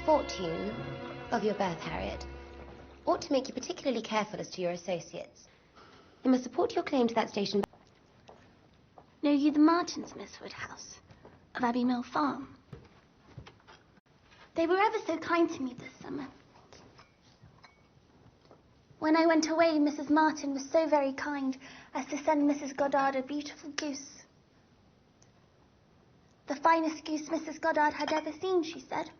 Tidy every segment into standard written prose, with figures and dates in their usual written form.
misfortune of your birth, Harriet, ought to make you particularly careful as to your associates. You must support your claim to that station. Know you the Martins, Miss Woodhouse, of Abbey Mill Farm? They were ever so kind to me this summer. When I went away, Mrs. Martin was so very kind as to send Mrs. Goddard a beautiful goose. The finest goose Mrs. Goddard had ever seen, she said.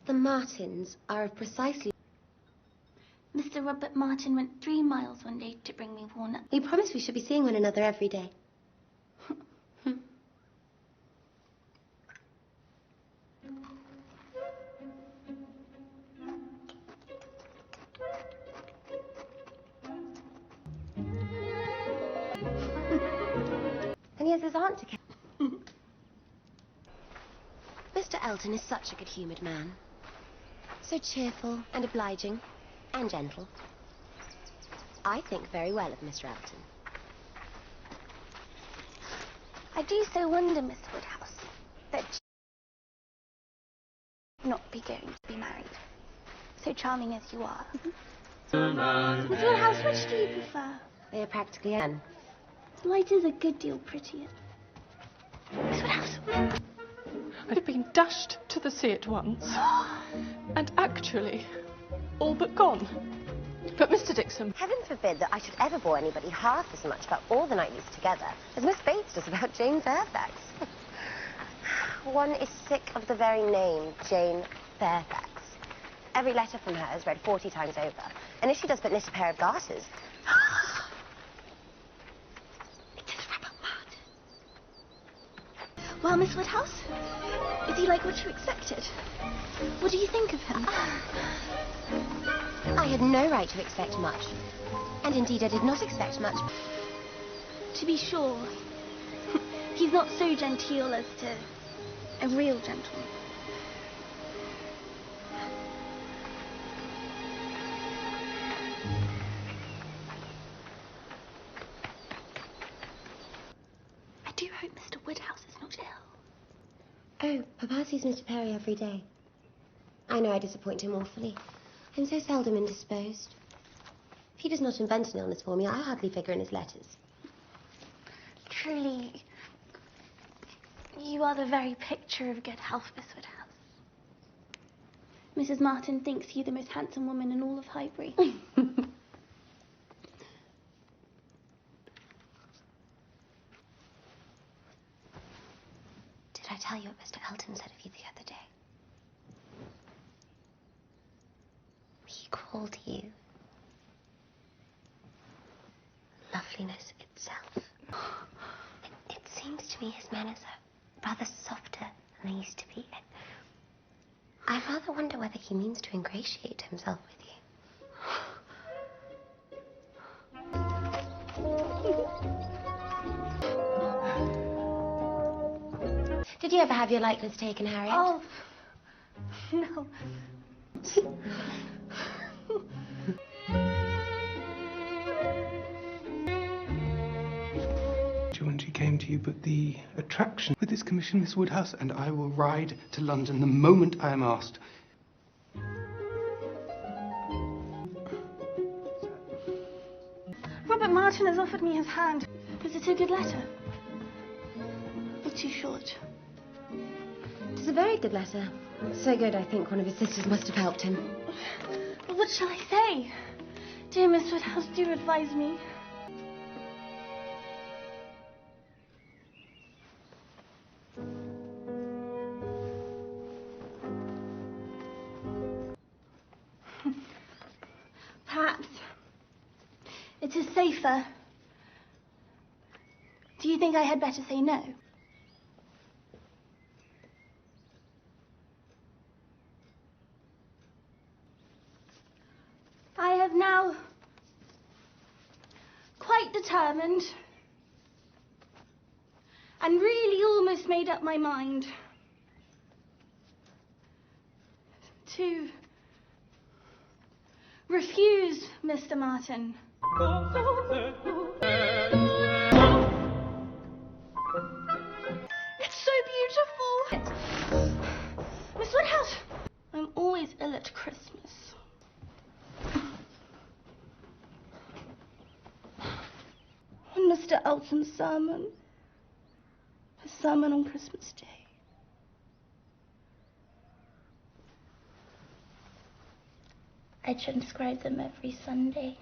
The Martins are of precisely... Mr. Robert Martin went 3 miles one day to bring me walnuts. We promised we should be seeing one another every day. And he has his aunt to care. Mr. Elton is such a good-humoured man. So cheerful and obliging and gentle. I think very well of Mr. Elton. I do so wonder, Miss Woodhouse, that you not be going to be married. So charming as you are. Miss Woodhouse, which do you prefer? They are practically an. White is a good deal prettier. Miss Woodhouse. I've been dashed to the sea at once, and actually all but gone. But Mr. Dixon... Heaven forbid that I should ever bore anybody half as much about all the Knightleys together as Miss Bates does about Jane Fairfax. One is sick of the very name, Jane Fairfax. Every letter from her is read 40 times over, and if she does but knit a pair of garters... It is Robert Martin. Well, Miss Woodhouse, is he like what you expected? What do you think of him? I had no right to expect much. And indeed, I did not expect much. To be sure, he's not so genteel as to a real gentleman. I do hope Mr. Woodhouse is not ill. Oh, Papa sees Mr. Perry every day. I know I disappoint him awfully. I'm so seldom indisposed. If he does not invent an illness for me, I hardly figure in his letters. Truly, you are the very picture of good health, Miss Woodhouse. Mrs. Martin thinks you the most handsome woman in all of Highbury. Did I tell you what Mr. Elton said of you the other day? He called you loveliness itself. It seems to me his manners are rather softer than they used to be. I rather wonder whether he means to ingratiate himself with you. Did you ever have your likeness taken, Harriet? Oh, no. When she came to you, but the attraction with this commission, Miss Woodhouse, and I will ride to London the moment I am asked. Robert Martin has offered me his hand. Is it a good letter? Or too short? It is a very good letter. So good, I think one of his sisters must have helped him. Well, what shall I say? Dear Miss Woodhouse, do advise me. Perhaps it is safer. Do you think I had better say no? I have now quite determined and really almost made up my mind to refuse Mr. Martin. It's so beautiful. Elton's sermon. His sermon on Christmas Day. I transcribe them every Sunday.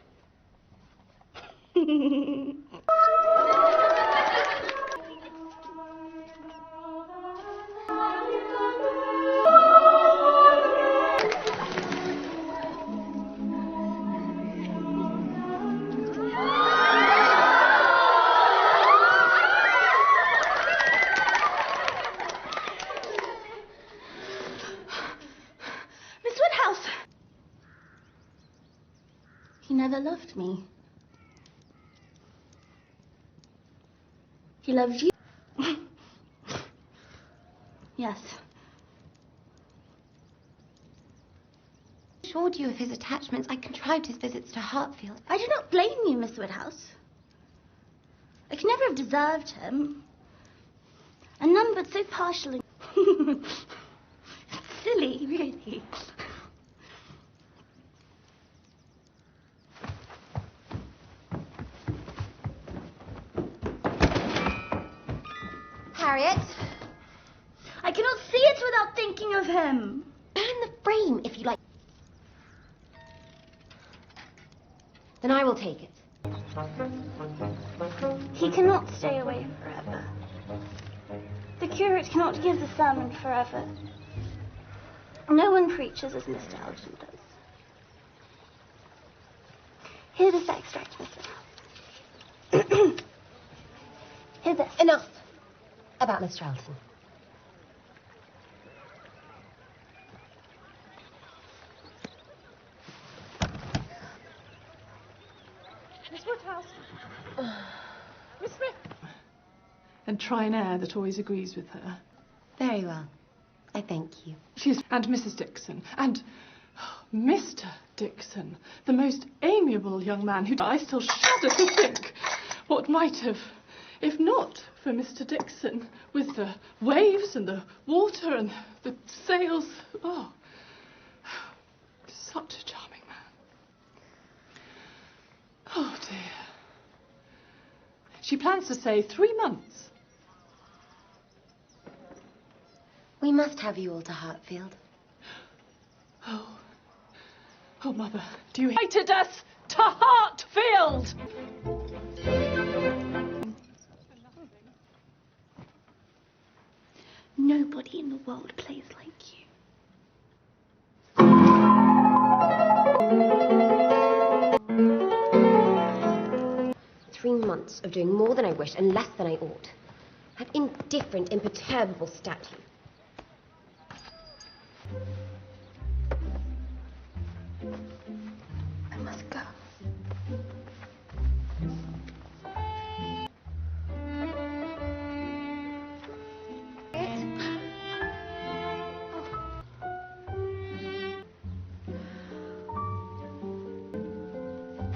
He never loved me. He loved you. Yes. Assured you of his attachments, I contrived his visits to Hartfield. I do not blame you, Miss Woodhouse. I could never have deserved him. And none but so partially. Silly, really. Harriet, I cannot see it without thinking of him. burn the frame if you like. Then I will take it. He cannot stay away forever. The curate cannot give the sermon forever. No one preaches as Mr. Elton does. Hear this extract, Mr. House. Hear this. Enough about Mr. Elton. Miss Woodhouse. Miss Smith. And try an air that always agrees with her. Very well. I thank you. And Mrs. Dixon. And Mr. Dixon, the most amiable young man who I still shudder to think what might have, if not for Mr. Dixon, with the waves and the water and the sails. Oh, such a charming man. Oh, dear. She plans to stay 3 months. We must have you all to Hartfield. Oh, Mother, do you invited us to Hartfield? Nobody in the world plays like you. 3 months of doing more than I wish and less than I ought. That indifferent, imperturbable statue. I must go.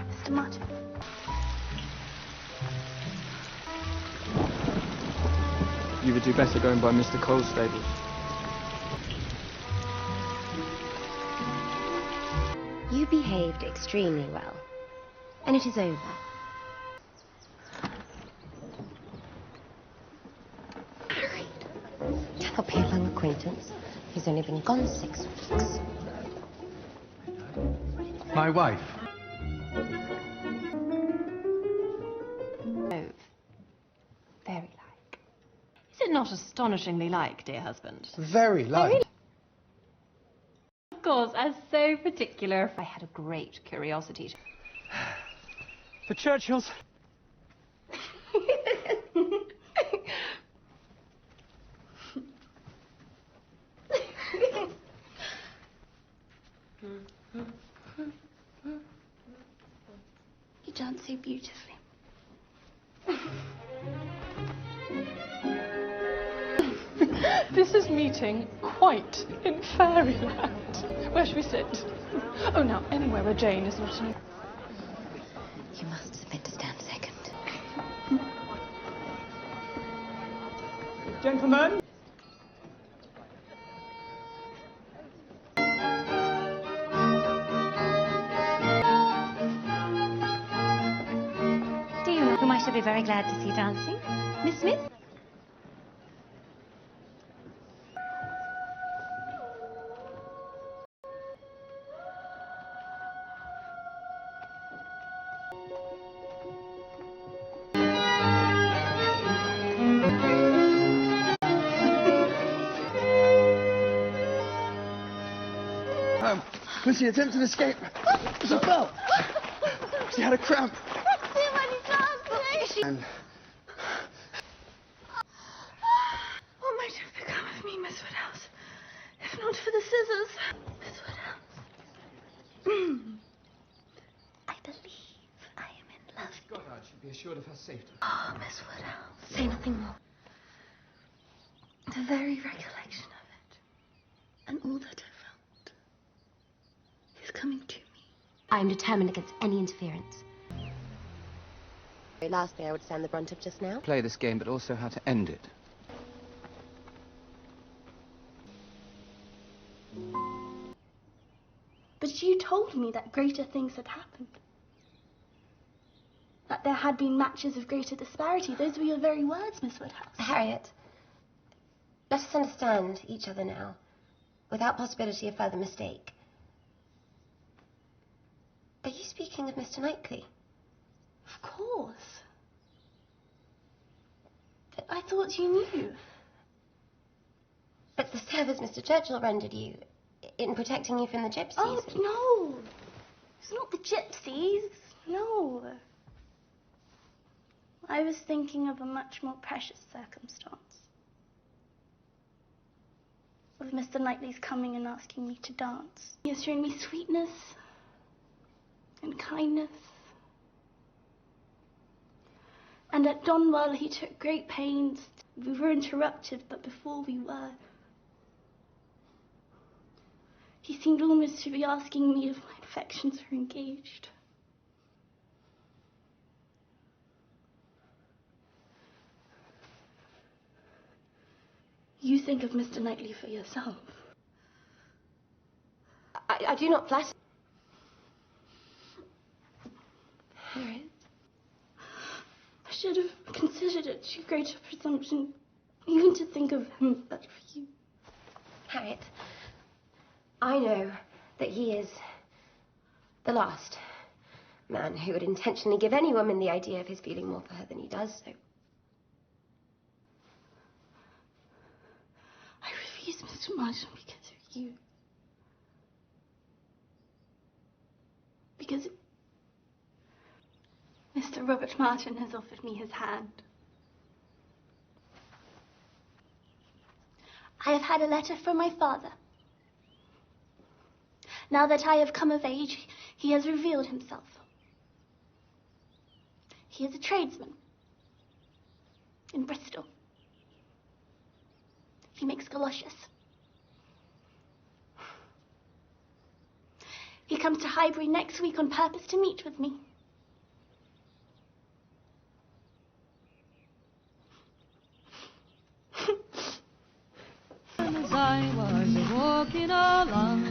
Mr. Martin. You would do better going by Mr. Cole's stables. You behaved extremely well. And it is over. I'll be a long acquaintance who's only been gone 6 weeks. My wife. Very like. Is it not astonishingly like, dear husband? Very like. Of course, as so particular, I had a great curiosity to... The Churchills. You dance so beautifully. This is meeting quite in fairyland. Where should we sit? Oh, now, anywhere where Jane is not in... You must submit to stand second. Gentlemen. Do you know whom I shall be very glad to see you dancing. Miss Smith? When she attempted to escape, she fell. She had a cramp. And What might have become of me, Miss Woodhouse, if not for the scissors? Miss Woodhouse. I believe I am in love. Goddard should be assured of her safety. Oh, Miss Woodhouse, say nothing more. The very recollection of it, and all that I felt, is coming to me. I am determined against any interference. The last thing I would stand the brunt of just now. Play this game, but also how to end it. But you told me that greater things had happened. That there had been matches of greater disparity. Those were your very words, Miss Woodhouse. Harriet, let us understand each other now, without possibility of further mistake. Are you speaking of Mr. Knightley? Of course. But I thought you knew. But the service Mr. Churchill rendered you in protecting you from the gypsies. Oh, no. It's not the gypsies. No. I was thinking of a much more precious circumstance. Of Mr. Knightley's coming and asking me to dance. He has shown me sweetness and kindness. And at Donwell he took great pains. We were interrupted, but before we were, he seemed almost to be asking me if my affections were engaged. You think of Mr. Knightley for yourself. I do not flatter. Harriet? I should have considered it too great a presumption even to think of him but for you. Harriet, I know that he is the last man who would intentionally give any woman the idea of his feeling more for her than he does, so... I refuse Mr. Martin because of you. Because Mr. Robert Martin has offered me his hand. I have had a letter from my father. Now that I have come of age, he has revealed himself. He is a tradesman in Bristol. He makes galoshes. He comes to Highbury next week on purpose to meet with me. As I was walking along